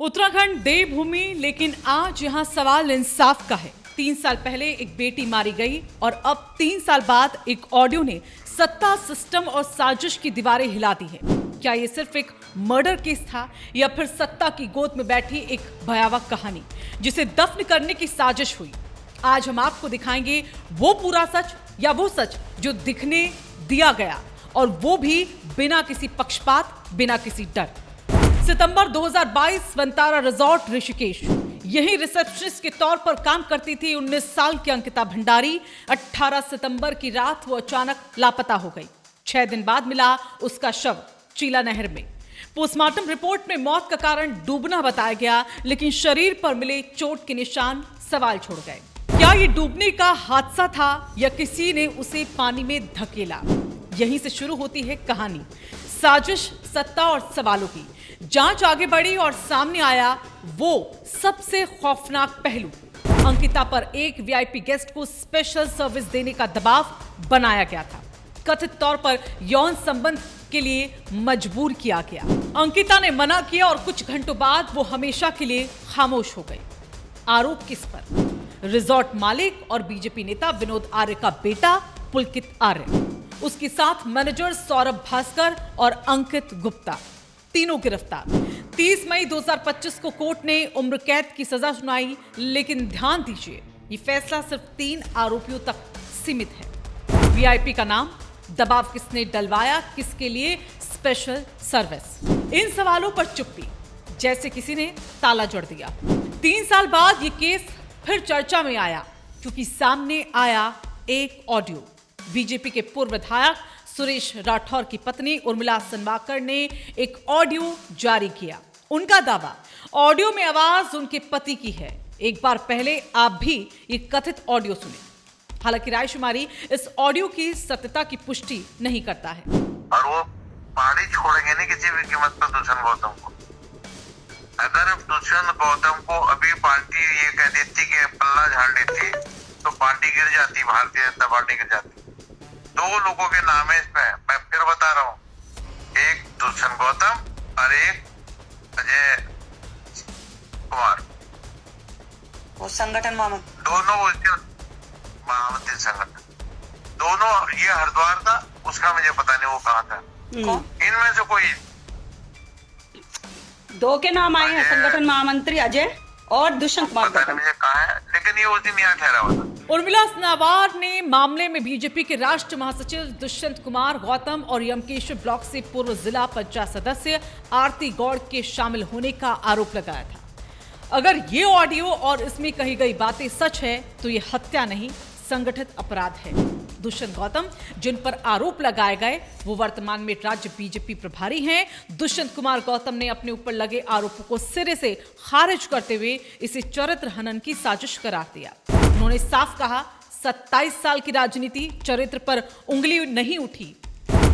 उत्तराखंड देवभूमि, लेकिन आज यहाँ सवाल इंसाफ का है। 3 साल पहले एक बेटी मारी गई और अब 3 साल बाद एक ऑडियो ने सत्ता, सिस्टम और साजिश की दीवारें हिला दी है। क्या ये सिर्फ एक मर्डर केस था या फिर सत्ता की गोद में बैठी एक भयावह कहानी जिसे दफन करने की साजिश हुई? आज हम आपको दिखाएंगे वो पूरा सच या वो सच जो दिखने दिया गया, और वो भी बिना किसी पक्षपात, बिना किसी डर। सितंबर 2022, वनतारा रिजॉर्ट, ऋषिकेश। यही रिसेप्शनिस्ट के तौर पर काम करती थी 19 साल की अंकिता भंडारी। 18 सितंबर की रात वो अचानक लापता हो गई। 6 दिन बाद मिला उसका शव चीला नहर में। पोस्टमार्टम रिपोर्ट में मौत का कारण डूबना बताया गया, लेकिन शरीर पर मिले चोट के निशान सवाल छोड़ गए। क्या ये डूबने का हादसा था या किसी ने उसे पानी में धकेला? यहीं से शुरू होती है कहानी, साजिश, सत्ता और सवालों की। जांच आगे बढ़ी और सामने आया वो सबसे खौफनाक पहलू। अंकिता पर एक वीआईपी गेस्ट को स्पेशल सर्विस देने का दबाव बनाया गया था। कथित तौर पर यौन संबंध के लिए मजबूर किया गया। अंकिता ने मना किया और कुछ घंटों बाद वो हमेशा के लिए खामोश हो गई। आरोप किस पर? रिजॉर्ट मालिक और बीजेपी नेता विनोद आर्य का बेटा पुलकित आर्य, उसके साथ मैनेजर सौरभ भास्कर और अंकित गुप्ता, तीनों गिरफ्तार। 30 मई 2025 को कोर्ट ने उम्र कैद की सजा सुनाई, लेकिन ध्यान दीजिए, ये फैसला सिर्फ 3 आरोपियों तक सीमित है। वीआईपी का नाम, दबाव किसने डलवाया, किसके लिए स्पेशल सर्विस, इन सवालों पर चुप्पी, जैसे किसी ने ताला जड़ दिया। 3 साल बाद ये केस फिर चर्चा में आया, क्योंकि सामने आया एक ऑडियो। बीजेपी के पूर्व विधायक सुरेश राठौर की पत्नी उर्मिला सनवाकर ने एक ऑडियो जारी किया। उनका दावा, ऑडियो में आवाज उनके पति की है। एक बार पहले आप भी ये कथित ऑडियो सुने। हालांकि रायशुमारी इस ऑडियो की सत्यता की पुष्टि नहीं करता है। और वो पहाड़ी छोड़ेंगे नहीं किसी भी कीमत पर दुष्यंत गौतम को। अगर दुष्यंत गौतम को अभी पार्टी ये कह देती कि पल्ला झाड़ देती तो पार्टी गिर जाती, भारतीय जनता पार्टी गिर जाती। 2 लोगों के नाम है इसमें, मैं फिर बता रहा हूँ, एक दुष्यंत गौतम और एक अजय कुमार, वो संगठन महामंत्री, दोनों उसके महामंत्री संगठन, दोनों। ये हरिद्वार था, उसका मुझे पता नहीं वो कहाँ था। इनमें से कोई 2 के नाम आए हैं, संगठन महामंत्री अजय और दुष्यंत कुमार पता नहीं मुझे कहाँ है, लेकिन ये उस दिन यहाँ ठहरा हुआ था। उर्मिला सनावार ने मामले में बीजेपी के राष्ट्रीय महासचिव दुष्यंत कुमार गौतम और यमकेश्वर ब्लॉक से पूर्व जिला पंचायत सदस्य आरती गौड़ के शामिल होने का आरोप लगाया था। अगर ये ऑडियो और इसमें कही गई बातें सच है तो ये हत्या नहीं, संगठित अपराध है। दुष्यंत गौतम, जिन पर आरोप लगाए गए, वो वर्तमान में राज्य बीजेपी प्रभारी हैं। दुष्यंत कुमार गौतम ने अपने ऊपर लगे आरोपों को सिरे से खारिज करते हुए इसे चरित्र हनन की साजिश करार दिया। उन्होंने साफ कहा, 27 साल की राजनीति, चरित्र पर उंगली नहीं उठी।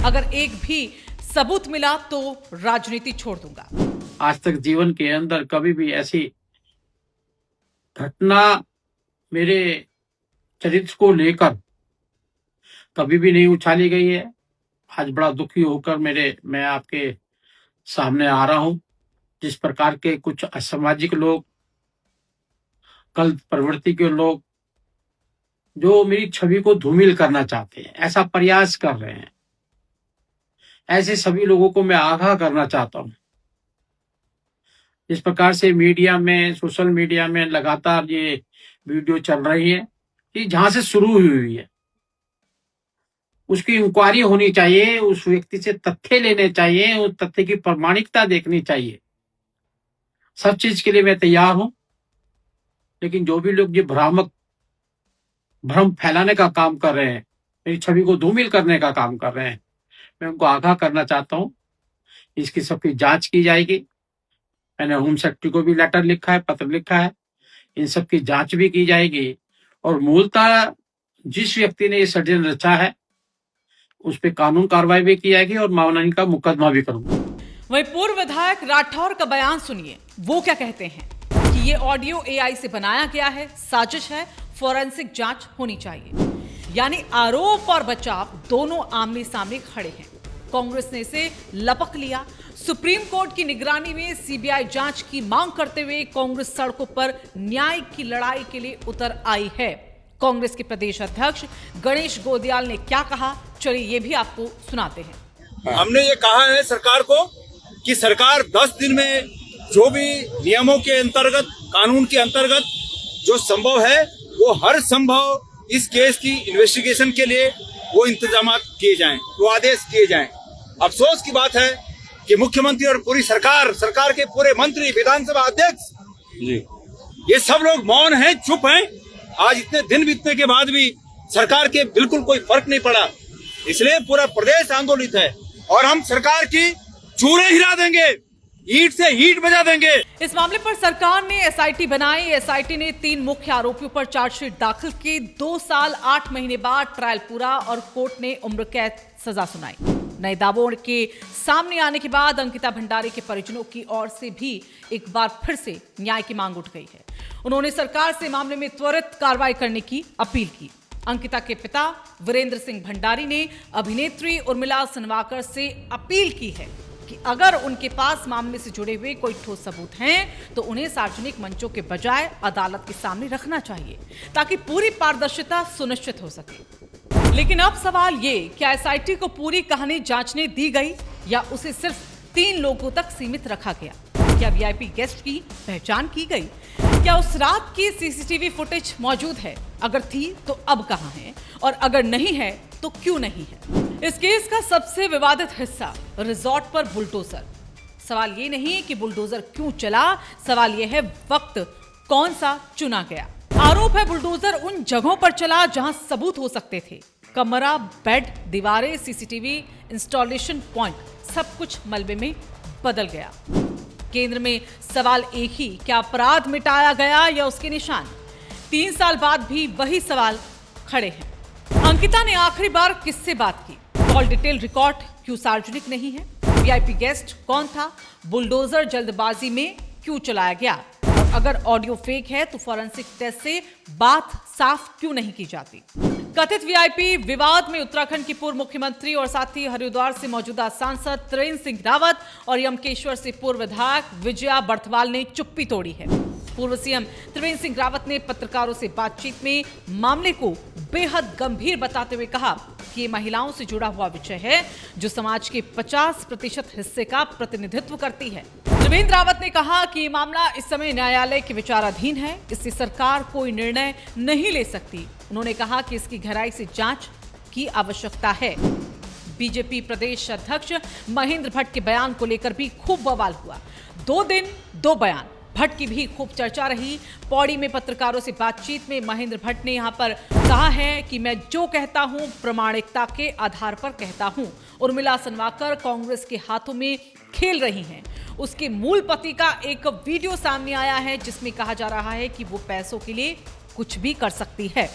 अगर एक भी सबूत मिला तो राजनीति छोड़ दूंगा। आज तक जीवन के अंदर कभी भी ऐसी घटना मेरे चरित्र को लेकर कभी भी नहीं उछाली गई है। आज बड़ा दुखी होकर मैं आपके सामने आ रहा हूं। जिस प्रकार के कुछ असामाजिक लोग, गलत प्रवृत्ति के लोग जो मेरी छवि को धूमिल करना चाहते हैं, ऐसा प्रयास कर रहे हैं, ऐसे सभी लोगों को मैं आगाह करना चाहता हूं। जिस प्रकार से मीडिया में, सोशल मीडिया में लगातार ये वीडियो चल रही है, ये जहां से शुरू हुई है उसकी इंक्वायरी होनी चाहिए, उस व्यक्ति से तथ्य लेने चाहिए, उस तथ्य की प्रामाणिकता देखनी चाहिए। सब चीज के लिए मैं तैयार हूं, लेकिन जो भी लोग ये भ्रम फैलाने का काम कर रहे हैं, मेरी छवि को धूमिल करने का काम कर रहे हैं, मैं उनको आगाह करना चाहता हूं। इसकी सबकी जांच की जाएगी। मैंने होम सेक्रेटरी को भी लेटर लिखा है, पत्र लिखा है, इन सब की जांच भी की जाएगी। और मूलतः जिस व्यक्ति ने ये षड्यंत्र रचा है उस पर कानून कार्रवाई भी की जाएगी और मानहानि का मुकदमा भी करूंगा। वहीं पूर्व विधायक राठौर का बयान सुनिए, वो क्या कहते हैं कि ये ऑडियो एआई से बनाया गया है, साजिश है, फोरेंसिक जांच होनी चाहिए। यानी आरोप और बचाव दोनों आमने सामने खड़े हैं। कांग्रेस ने इसे लपक लिया। सुप्रीम कोर्ट की निगरानी में सीबीआई जांच की मांग करते हुए कांग्रेस सड़कों पर न्याय की लड़ाई के लिए उतर आई है। कांग्रेस के प्रदेश अध्यक्ष गणेश गोदियाल ने क्या कहा, चलिए ये भी आपको सुनाते हैं। हमने ये कहा है सरकार को कि सरकार 10 दिन में जो भी नियमों के अंतर्गत, कानून के अंतर्गत जो संभव है वो हर संभव इस केस की इन्वेस्टिगेशन के लिए वो इंतजाम किए जाएं, वो आदेश किए जाएं। अफसोस की बात है कि मुख्यमंत्री और पूरी सरकार के पूरे मंत्री, विधानसभा अध्यक्ष जी, ये सब लोग मौन हैं, चुप हैं। आज इतने दिन बीतने के बाद भी सरकार के बिल्कुल कोई फर्क नहीं पड़ा। इसलिए पूरा प्रदेश आंदोलित है और हम सरकार की चूरे हिला देंगे, ईंट से ईंट बजा देंगे। इस मामले पर सरकार ने एसआईटी बनाई। एसआईटी ने 3 मुख्य आरोपियों पर चार्जशीट दाखिल की। 2 साल 8 महीने बाद ट्रायल पूरा और कोर्ट ने उम्र कैद सजा सुनाई। नए दावों के सामने आने के बाद अंकिता भंडारी के परिजनों की ओर से भी एक बार फिर से न्याय की मांग उठ गई है। उन्होंने सरकार से मामले में त्वरित कार्रवाई करने की अपील की। अंकिता के पिता वीरेंद्र सिंह भंडारी ने अभिनेत्री उर्मिला सनवाकर से अपील की है कि अगर उनके पास मामले से जुड़े हुए कोई ठोस सबूत हैं तो उन्हें सार्वजनिक मंचों के बजाय अदालत के सामने रखना चाहिए ताकि पूरी पारदर्शिता सुनिश्चित हो सके। लेकिन अब सवाल ये, क्या एसआईटी को पूरी कहानी जांचने दी गई या उसे सिर्फ 3 लोगों तक सीमित रखा गया? क्या वीआईपी गेस्ट की पहचान की गई? क्या उस रात की सीसीटीवी फुटेज मौजूद है? अगर थी तो अब कहां है, और अगर नहीं है तो क्यों नहीं है? इस केस का सबसे विवादित हिस्सा रिजॉर्ट पर बुलडोजर। सवाल ये नहीं कि बुलडोजर क्यों चला, सवाल यह है वक्त कौन सा चुना गया। आरोप है बुलडोजर उन जगहों पर चला जहां सबूत हो सकते थे। कमरा, बेड, दीवारें, सीसीटीवी, इंस्टॉलेशन पॉइंट, सब कुछ मलबे में बदल गया। केंद्र में सवाल एक ही, क्या अपराध मिटाया गया या उसके निशान? 3 साल बाद भी वही सवाल खड़े हैं। अंकिता ने आखिरी बार किससे बात की? कॉल डिटेल रिकॉर्ड क्यों सार्वजनिक नहीं है? वीआईपी गेस्ट कौन था? बुलडोजर जल्दबाजी में क्यों चलाया गया? और अगर ऑडियो फेक है तो फॉरेंसिक टेस्ट से बात साफ क्यों नहीं की जाती? कथित वीआईपी विवाद में उत्तराखंड की पूर्व मुख्यमंत्री और साथ ही हरिद्वार से मौजूदा सांसद त्रिवेंद्र सिंह रावत और यमकेश्वर से पूर्व विधायक विजया बर्थवाल ने चुप्पी तोड़ी है। पूर्व सीएम त्रिवेंद्र सिंह रावत ने पत्रकारों से बातचीत में मामले को बेहद गंभीर बताते हुए कहा कि ये महिलाओं से जुड़ा हुआ विषय है जो समाज के 50% हिस्से का प्रतिनिधित्व करती है। त्रिवेंद्र रावत ने कहा कि ये मामला इस समय न्यायालय के विचाराधीन है, इससे सरकार कोई निर्णय नहीं ले सकती। उन्होंने कहा कि इसकी गहराई से जांच की आवश्यकता है। बीजेपी प्रदेश अध्यक्ष महेंद्र भट्ट के बयान को लेकर भी खूब बवाल हुआ। 2 दिन 2 बयान, भट्ट की भी खूब चर्चा रही। पौड़ी में पत्रकारों से बातचीत में महेंद्र भट्ट ने यहां पर कहा है कि मैं जो कहता हूं प्रामाणिकता के आधार पर कहता हूं। उर्मिला सनवाकर कांग्रेस के हाथों में खेल रही हैं। उसके मूल पति का एक वीडियो सामने आया है जिसमें कहा जा रहा है कि वो पैसों के लिए कुछ भी कर सकती है।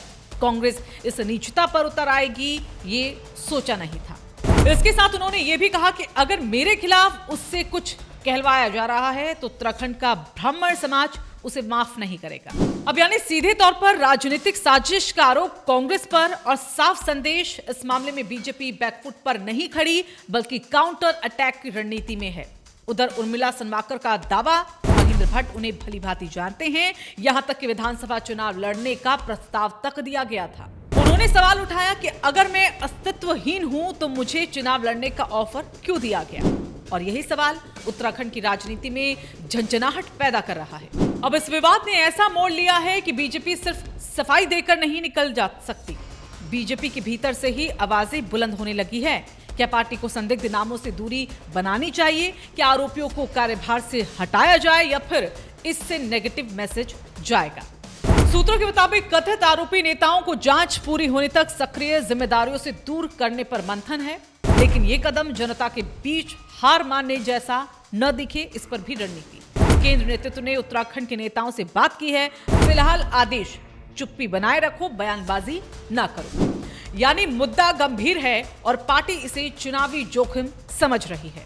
कांग्रेस इस नीचता पर उतर आएगी, ये सोचा नहीं था। इसके साथ उन्होंने ये भी कहा कि अगर मेरे खिलाफ उससे कुछ कहलवाया जा रहा है तो उत्तराखंड का ब्राह्मण समाज उसे माफ नहीं करेगा। अब यानी सीधे तौर पर राजनीतिक साजिश का आरोप कांग्रेस पर, और साफ संदेश इस मामले में बीजेपी बैकफुट पर नहीं खड़ी बल्कि काउंटर अटैक की रणनीति में है। उधर उर्मिला सनवाकर का दावा, महेंद्र भट्ट उन्हें भली भांति जानते हैं, यहां तक कि विधानसभा चुनाव लड़ने का प्रस्ताव तक दिया गया था। उन्होंने सवाल उठाया कि अगर मैं अस्तित्वहीन हूं तो मुझे चुनाव लड़ने का ऑफर क्यों दिया गया? और यही सवाल उत्तराखंड की राजनीति में झंझनाहट पैदा कर रहा है। अब इस विवाद ने ऐसा मोड़ लिया है कि बीजेपी सिर्फ सफाई देकर नहीं निकल जा सकती। बीजेपी के भीतर से ही आवाजें बुलंद होने लगी है। क्या पार्टी को संदिग्ध नामों से दूरी बनानी चाहिए? क्या आरोपियों को कार्यभार से हटाया जाए या फिर इससे नेगेटिव मैसेज जाएगा? सूत्रों के मुताबिक कथित आरोपी नेताओं को जांच पूरी होने तक सक्रिय जिम्मेदारियों से दूर करने पर मंथन है, लेकिन ये कदम जनता के बीच हार मानने जैसा न दिखे, इस पर भी रणनीति। केंद्र नेतृत्व ने उत्तराखंड के नेताओं से बात की है, फिलहाल आदेश चुप्पी बनाए रखो, बयानबाजी ना करो। यानी मुद्दा गंभीर है और पार्टी इसे चुनावी जोखिम समझ रही है।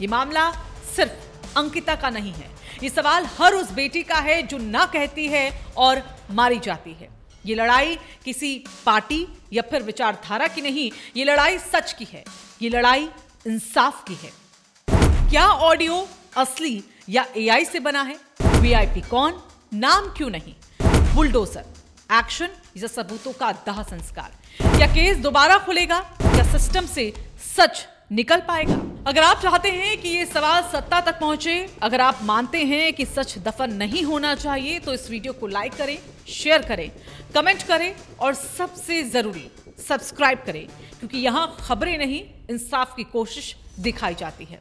ये मामला सिर्फ अंकिता का नहीं है, ये सवाल हर उस बेटी का है जो ना कहती है और मारी जाती है। ये लड़ाई किसी पार्टी या फिर विचारधारा की नहीं, ये लड़ाई सच की है। ये लड़ाई इंसाफ की है। क्या ऑडियो असली या एआई से बना है? वीआईपी कौन, नाम क्यों नहीं, बुलडोजर, एक्शन या सबूतों का दाह संस्कार? क्या केस दोबारा खुलेगा या सिस्टम से सच निकल पाएगा? अगर आप चाहते हैं कि ये सवाल सत्ता तक पहुंचे, अगर आप मानते हैं कि सच दफन नहीं होना चाहिए, तो इस वीडियो को लाइक करें, शेयर करें, कमेंट करें और सबसे जरूरी सब्सक्राइब करें, क्योंकि यहां खबरें नहीं, इंसाफ की कोशिश दिखाई जाती है।